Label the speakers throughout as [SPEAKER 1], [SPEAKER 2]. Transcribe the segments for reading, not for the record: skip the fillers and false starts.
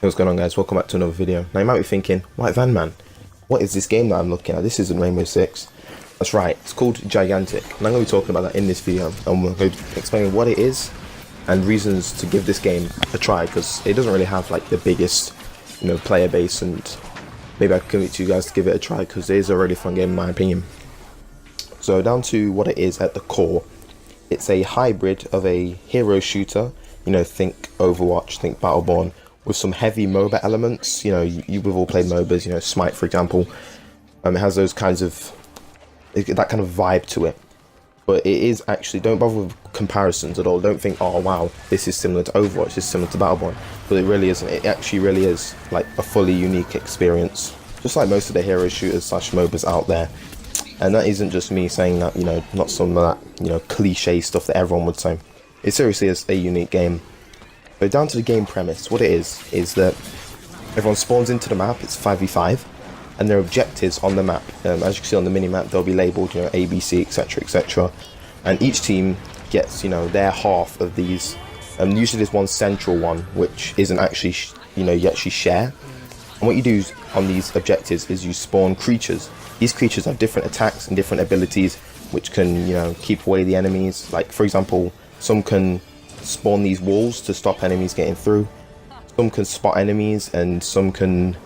[SPEAKER 1] What's going on, guys? Welcome back to another video. Now you might be thinking, White Van Man, what is this game that I'm looking at? This isn't Rainbow Six. That's right, it's called Gigantic, and I'm going to be talking about that in this video. I'm going to explain what it is and reasons to give this game a try, because it doesn't really have like the biggest, player base, and maybe I can convince you guys to give it a try because it is a really fun game in my opinion. So down to what it is at the core, it's a hybrid of a hero shooter. Think Overwatch, think Battleborn, with some heavy MOBA elements. We've all played MOBAs, Smite for example. It has those kinds of, that kind of vibe to it. But it is actually, don't bother with comparisons at all. Don't think, oh wow, this is similar to Overwatch, this is similar to Battleborn. But it really isn't. It actually really is like a fully unique experience. Just like most of the hero shooters / MOBAs out there. And that isn't just me saying that, not some of that, cliche stuff that everyone would say. It seriously is a unique game. But down to the game premise, what it is that everyone spawns into the map, it's 5v5, and their objectives on the map, as you can see on the mini-map, they'll be labelled, A, B, C, etc, etc. And each team gets, their half of these, and usually there's one central one, which isn't actually, you actually share. And what you do on these objectives is you spawn creatures. These creatures have different attacks and different abilities, which can, keep away the enemies. Like, for example, some can spawn these walls to stop enemies getting through. Some can spot enemies, and some can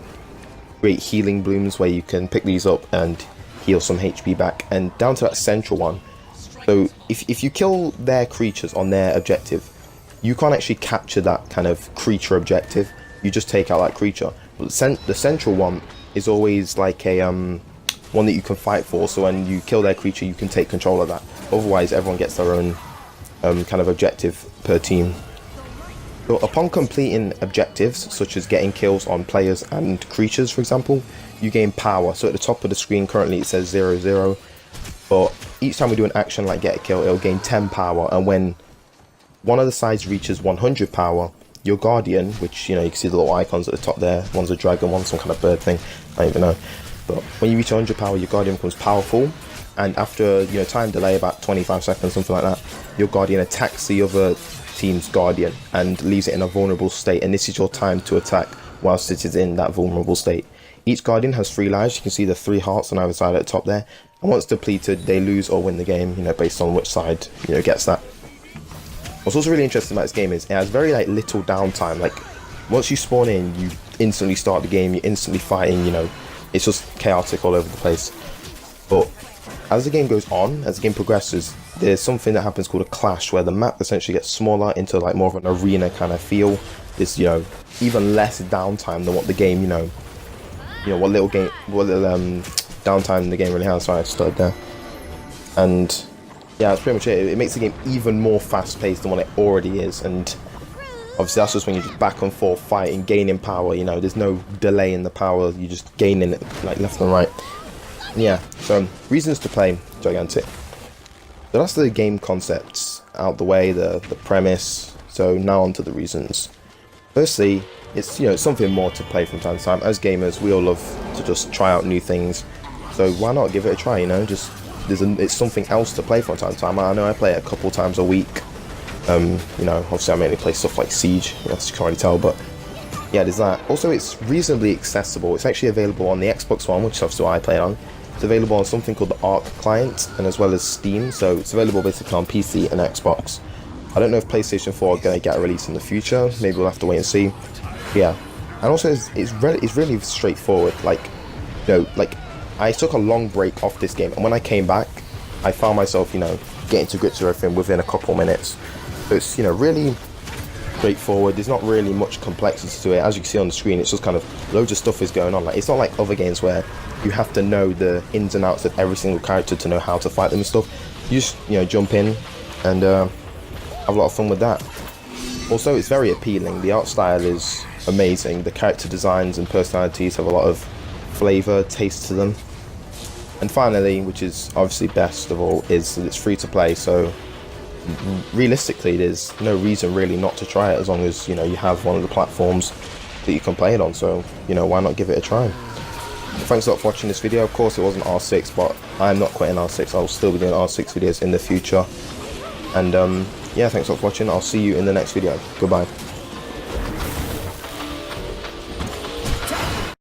[SPEAKER 1] create healing blooms where you can pick these up and heal some HP back. And down to that central one. So if you kill their creatures on their objective, you can't actually capture that kind of creature objective. You just take out that creature. But the central one is always like a one that you can fight for. So when you kill their creature, you can take control of that. Otherwise, everyone gets their own kind of objective per team. So upon completing objectives such as getting kills on players and creatures, for example, you gain power. So at the top of the screen currently it says 0-0, but each time we do an action like get a kill, it'll gain 10 power. And when one of the sides reaches 100 power, your guardian, which you can see the little icons at the top there, one's a dragon, one's some kind of bird thing, I don't even know, but when you reach 100 power, your guardian becomes powerful. And after time delay, about 25 seconds, something like that, your guardian attacks the other team's guardian and leaves it in a vulnerable state. And this is your time to attack whilst it is in that vulnerable state. Each guardian has 3 lives. You can see the 3 hearts on either side at the top there. And once depleted, they lose or win the game, based on which side, gets that. What's also really interesting about this game is it has very little downtime. Like, once you spawn in, you instantly start the game, you're instantly fighting, it's just chaotic all over the place. But as the game goes on, as the game progresses, there's something that happens called a clash, where the map essentially gets smaller into like more of an arena kind of feel. There's even less downtime than what the game what little downtime the game really has. Sorry, I started there. And yeah, that's pretty much it. It makes the game even more fast paced than what it already is. And obviously that's just when you're just back and forth fighting, gaining power. There's no delay in the power. You're just gaining it like left and right. Yeah, so reasons to play Gigantic. So that's the game concepts out the way, the premise. So now on to the reasons. Firstly, it's something more to play from time to time. As gamers, we all love to just try out new things. So why not give it a try? It's something else to play from time to time. I know I play it a couple times a week. Obviously I mainly play stuff like Siege, as you can already tell, but yeah, there's that. Also, it's reasonably accessible. It's actually available on the Xbox One, which obviously I play on. It's available on something called the Arc client, and as well as Steam, so it's available basically on PC and Xbox. I don't know if PlayStation 4 are going to get a release in the future. Maybe we'll have to wait and see. Yeah, and also it's really straightforward. Like I took a long break off this game, and when I came back, I found myself getting to grips with everything within a couple minutes. So it's really straightforward. There's not really much complexity to it. As you can see on the screen, it's just kind of loads of stuff is going on. Like, it's not like other games where you have to know the ins and outs of every single character to know how to fight them and stuff. You just jump in and have a lot of fun with that. Also, it's very appealing. The art style is amazing. The character designs and personalities have a lot of flavor, taste to them. And finally, which is obviously best of all, is that it's free to play. So realistically, there's no reason really not to try it, as long as you have one of the platforms that you can play it on. So why not give it a try? Thanks a lot for watching this video. Of course, it wasn't R6, but I'm not quitting R6. I'll still be doing R6 videos in the future. And yeah, thanks a lot for watching. I'll see you in the next video. Goodbye.